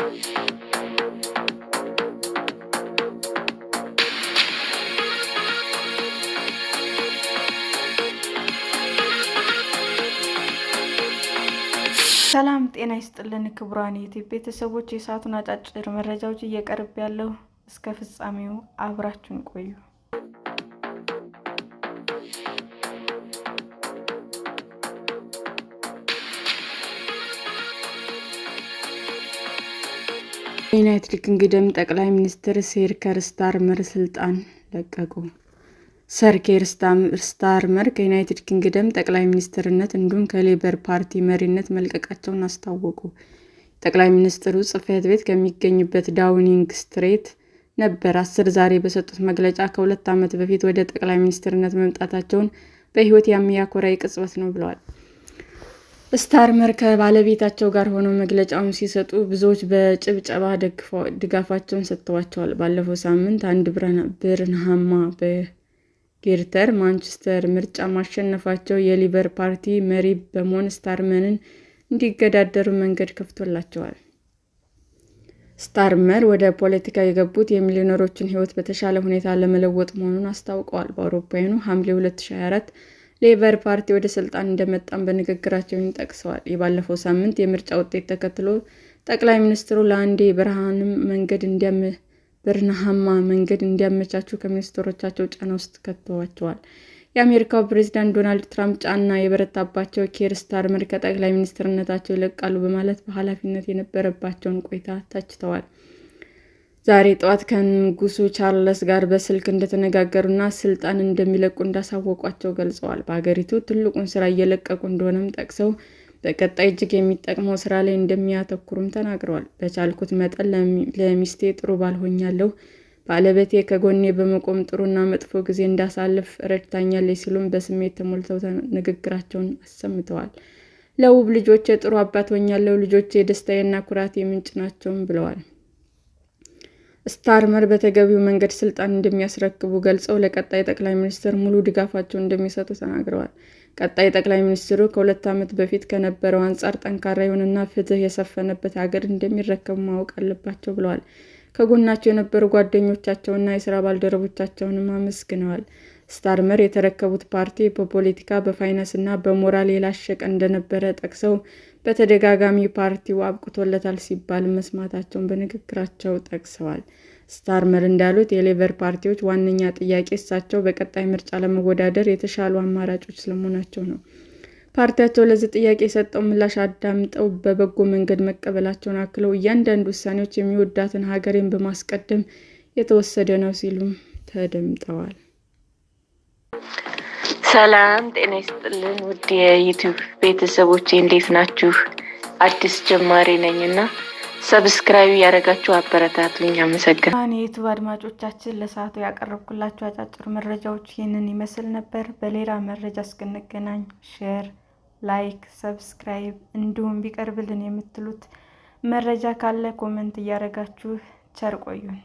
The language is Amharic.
ሰላም ጤና ይስጥልን ክቡራን የዩቲዩብ ቤተሰቦች፣ የሰዓቱን አጫጭር መረጃዎች እየቀርብ ያለው እስከ ፍጻሜው አብራችሁን ቆዩ። የዩናይትድ ኪንግደም ጠቅላይ ሚኒስትር ሰር ኬር ስታርመር ስልጣን ለቀቁ። ሰር ኬር ስታርመር ከዩናይትድ ኪንግደም ጠቅላይ ሚኒስትርነት እንዲሁም ከሌበር ፓርቲ መሪነት መልቀቃቸውን አስታወቁ። ጠቅላይ ሚኒስትሩ ጽሕፈት ቤት ከሚገኝበት ዳውኒንግ ስትሪት ነበር 10 ዛሬ በሰጡት መግለጫ ከ2 ዓመት በፊት ወደ ጠቅላይ ሚኒስትርነት መምጣታቸውን በሕይወት የሚያኮራ ቅጽበት ነው ብለዋል። ስታርመር ከባለቤታቸው ጋር ሆነው መግለጫውን ሲሰጡ ብዙዎች በጭብጨባ ድጋፋቸውን ሰጥተዋቸዋል። ባለፈው ሳምንት አንድ ብርሃናማ በግሬተር ማንቸስተር ምርጫ ማሸነፋቸው የሊበር ፓርቲ መሪ በመሆን ስታርመርን እንዲገዳደሩ መንገድ ከፍቶላቸዋል። ስታርመር ወደ ፖለቲካ የገቡት የሚሊዮነሮችን ሕይወት በተሻለ ሁኔታ ለመለወጥ መሆኑን አስታውቀዋል። በአውሮፓውያኑ ሐምሌ 2024 ሌበር ፓርቲ ወደ ስልጣን እንደመጣም በንግግራቸው ጠቅሰዋል። የባለፈው ሳምንት የምርጫ ውጤት ተከትሎ ጠቅላይ ሚኒስትሩ ለአንዴ ብርሃናማ መንገድ እንዲያመቻቹ ከሚኒስትሮቻቸው ጫና ውስጥ ከተዋቸዋል። የአሜሪካው ፕሬዝዳንት ዶናልድ ትራምፕ ጫና የበረታባቸው ኬር ስታርመር ከጠቅላይ ሚኒስትርነታቸው ይለቃሉ በማለት በኃላፊነት የነበረባቸውን ቆይታ ተችተዋል። ዛሬ ጠዋት ከንጉሱ ቻርልስ ጋር በስልክ እንደተነጋገሩና ስልጣን እንደሚለቁ እንዳሳወቋቸው ገልጸዋል። በሀገሪቱ ትልቁን ስራ እየለቀቁ እንደሆነም ጠቅሰው በቀጣይ እጅግ የሚጠቅመው ስራ ላይ እንደሚያተኩሩም ተናግረዋል። በቻልኩት መጠን ለሚስቴ ጥሩ ባል ሆኛለሁ። ባለቤቴ ከጎኔ በመቆም ጥሩና መጥፎ ጊዜ እንዳሳልፍ ረድታኛለች ሲሉም በስሜት ተሞልተው ንግግራቸውን አሰምተዋል። ለውብ ልጆቼ ጥሩ አባት ሆኛለሁ። ልጆቼ የደስታዬና ኩራቴ ምንጭ ናቸውም ብለዋል። ስታርመር በተገቢው መንገድ ስልጣን እንደሚያስረክቡ ገልጸው ለቀጣይ ጠቅላይ ሚኒስትር ሙሉ ድጋፋቸውን እንደሚሰጡ ተናግረዋል። ቀጣይ ጠቅላይ ሚኒስትሩ ከ2 ዓመት በፊት ከነበረው አንጻር ጠንካራ የሆነና ፍትህ የሰፈነበት ሀገር እንደሚረከቡ ማወቅ አለባቸው ብለዋል። ከጎናቸው የነበሩ ጓደኞቻቸውና የስራ ባልደረቦቻቸውንም አመስግነዋል። ስታርመር የተረከቡት ፓርቲ በፖለቲካ፣ በፋይናንስና በሞራል የላሸቀ እንደነበረ ጠቅሰው በተደጋጋሚ ፓርቲው አብቅቶለታል ሲባል መስማታቸውን በንግግራቸው ጠቅሰዋል። ስታርመር እንዳሉት የሌበር ፓርቲዎች ዋነኛ ጥያቄ እሳቸው በቀጣይ ምርጫ ለመወዳደር የተሻሉ አማራጮች ስለመሆናቸው ነው። ፓርቲያቸው ለዚህ ጥያቄ የሰጠው ምላሽ አዳምጠው በበጎ መንገድ መቀበላቸውን አክለው እያንዳንዱ ውሳኔዎች የሚወዳትን ሀገሬን በማስቀደም የተወሰደ ነው ሲሉም ተደምጠዋል። ሰላም ጤና ይስጥልን ውድ የዩቲዩብ ቤተሰቦቼ እንዴት ናችሁ? አዲስ ጀማሪ ነኝና ሰብስክራይብ ያደረጋችሁ አበረታቱኝ። አመሰግናለሁ። የዩቲዩብ አድማጮቻችን ለሰዓቱ ያቀረብኩላችሁ አጫጭር መረጃዎች ይህንን ይመስል ነበር። በሌላ መረጃ እስክንገናኝ ሼር፣ ላይክ፣ ሰብስክራይብ እንዲሁም ቢቀርብልን የምትሉት መረጃ ካለ ኮሜንት እያደረጋችሁ ቸር ቆዩን።